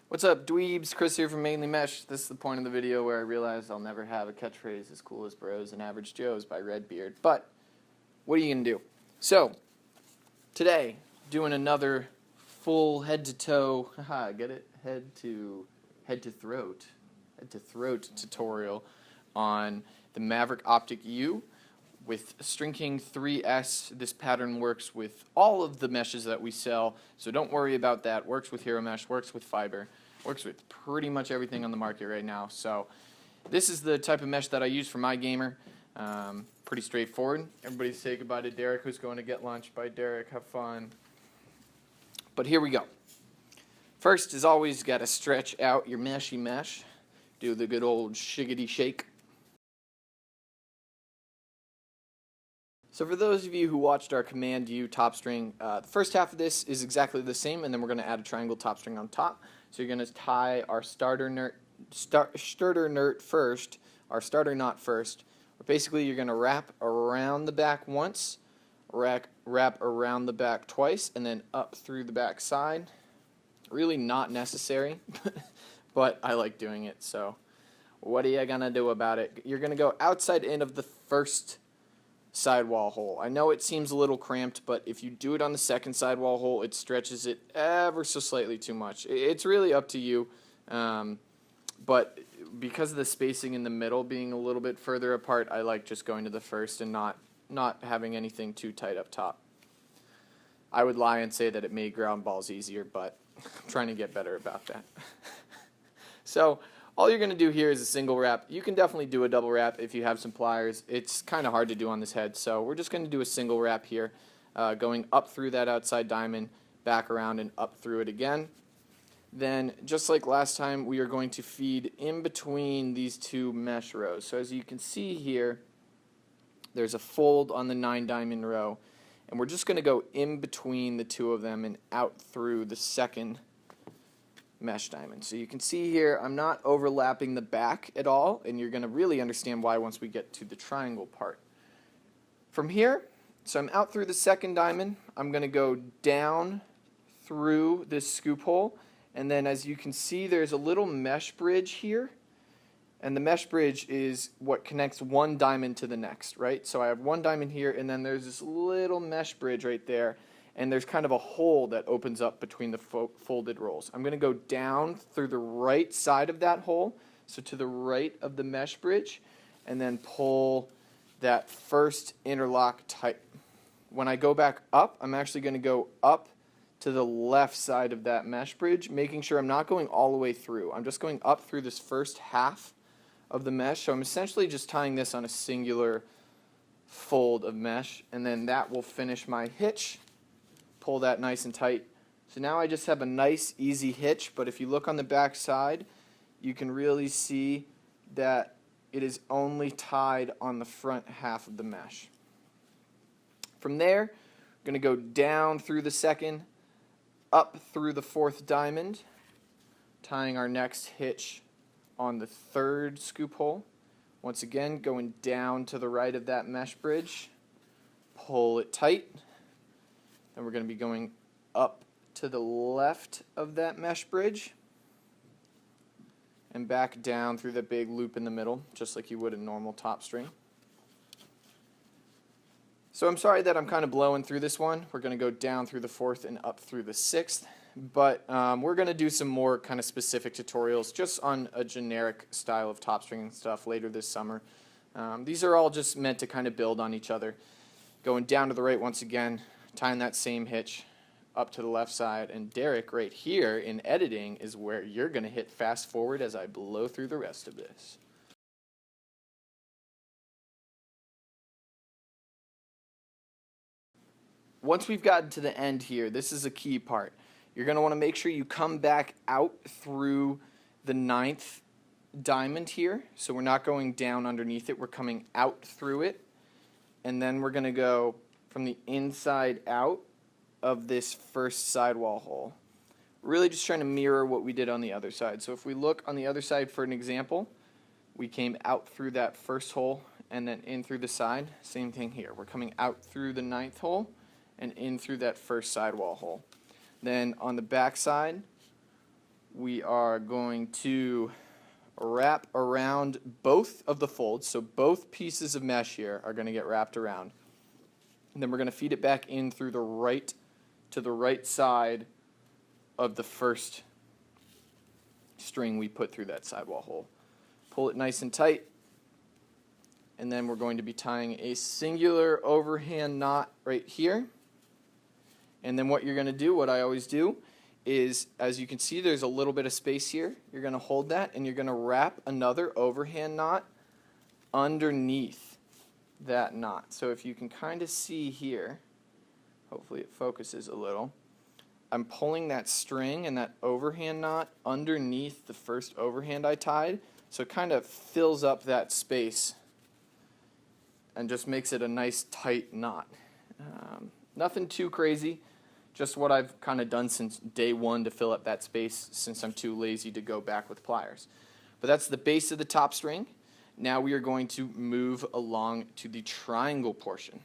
What's up, dweebs? Chris here from Mainely Mesh. This is the point of the video where I realize I'll never have a catchphrase as cool as Bros and Average Joes by Redbeard. But what are you going to do? So, today, doing another full head-to-toe, haha, get it? Head-to-throat tutorial on the Maverik Optik U with String King 3S. This pattern works with all of the meshes that we sell, so don't worry about that. Works with Hero Mesh, works with fiber, works with pretty much everything on the market right now. So this is the type of mesh that I use for my gamer. Pretty straightforward. Everybody say goodbye to Derek, who's going to get lunch. Bye, Derek. Have fun. But here we go. First, as always, you got to stretch out your meshy mesh. Do the good old shiggity shake. So for those of you who watched our Command U top string, the first half of this is exactly the same, and then we're going to add a triangle top string on top. So you're going to tie our starter knot first, or basically you're going to wrap around the back once, wrap around the back twice, and then up through the back side. Really not necessary, but I like doing it, so what are you going to do about it? You're going to go outside in of the first sidewall hole. I know it seems a little cramped, but if you do it on the second sidewall hole, it stretches it ever so slightly too much. It's really up to you, but because of the spacing in the middle being a little bit further apart, I like just going to the first and not having anything too tight up top. I would lie and say that it made ground balls easier, but I'm trying to get better about that. So all you're going to do here is a single wrap. You can definitely do a double wrap if you have some pliers. It's kind of hard to do on this head, so we're just going to do a single wrap here, going up through that outside diamond, back around and up through it again. Then, just like last time, we are going to feed in between these two mesh rows. So as you can see here, there's a fold on the 9 diamond row, and we're just going to go in between the two of them and out through the second mesh diamond. So you can see here I'm not overlapping the back at all, and you're going to really understand why once we get to the triangle part. From here, so I'm out through the second diamond, I'm going to go down through this scoop hole, and then as you can see there's a little mesh bridge here, and the mesh bridge is what connects one diamond to the next, right? So I have one diamond here, and then there's this little mesh bridge right there, and there's kind of a hole that opens up between the folded rolls. I'm going to go down through the right side of that hole, so to the right of the mesh bridge, and then pull that first interlock tight. When I go back up, I'm actually going to go up to the left side of that mesh bridge, making sure I'm not going all the way through. I'm just going up through this first half of the mesh, so I'm essentially just tying this on a singular fold of mesh, and then that will finish my hitch. Pull that nice and tight. So now I just have a nice easy hitch, but if you look on the back side, you can really see that it is only tied on the front half of the mesh. From there, I'm going to go down through the second, up through the fourth diamond, tying our next hitch on the third scoop hole. Once again, going down to the right of that mesh bridge, pull it tight. And we're going to be going up to the left of that mesh bridge and back down through the big loop in the middle, just like you would a normal top string. So I'm sorry that I'm kind of blowing through this one. We're going to go down through the fourth and up through the sixth, but we're going to do some more kind of specific tutorials just on a generic style of top string and stuff later this summer. These are all just meant to kind of build on each other. Going down to the right once again, tying that same hitch up to the left side, and Derek right here in editing is where you're going to hit fast forward as I blow through the rest of this. Once we've gotten to the end here, this is a key part. You're going to want to make sure you come back out through the 9th diamond here, so we're not going down underneath it, we're coming out through it, and then we're going to go from the inside out of this first sidewall hole. Really just trying to mirror what we did on the other side. So if we look on the other side for an example, we came out through that first hole and then in through the side. Same thing here. We're coming out through the 9th hole and in through that first sidewall hole. Then on the back side, we are going to wrap around both of the folds, so both pieces of mesh here are going to get wrapped around. And then we're going to feed it back in through the right to the right side of the first string we put through that sidewall hole. Pull it nice and tight, and then we're going to be tying a singular overhand knot right here. And then what you're going to do, what I always do, is, as you can see, there's a little bit of space here. You're going to hold that, and you're going to wrap another overhand knot underneath that knot. So if you can kind of see here, hopefully it focuses a little, I'm pulling that string and that overhand knot underneath the first overhand I tied, so it kind of fills up that space and just makes it a nice tight knot. Nothing too crazy, just what I've kind of done since day one to fill up that space, since I'm too lazy to go back with pliers. But that's the base of the top string. Now we are going to move along to the triangle portion.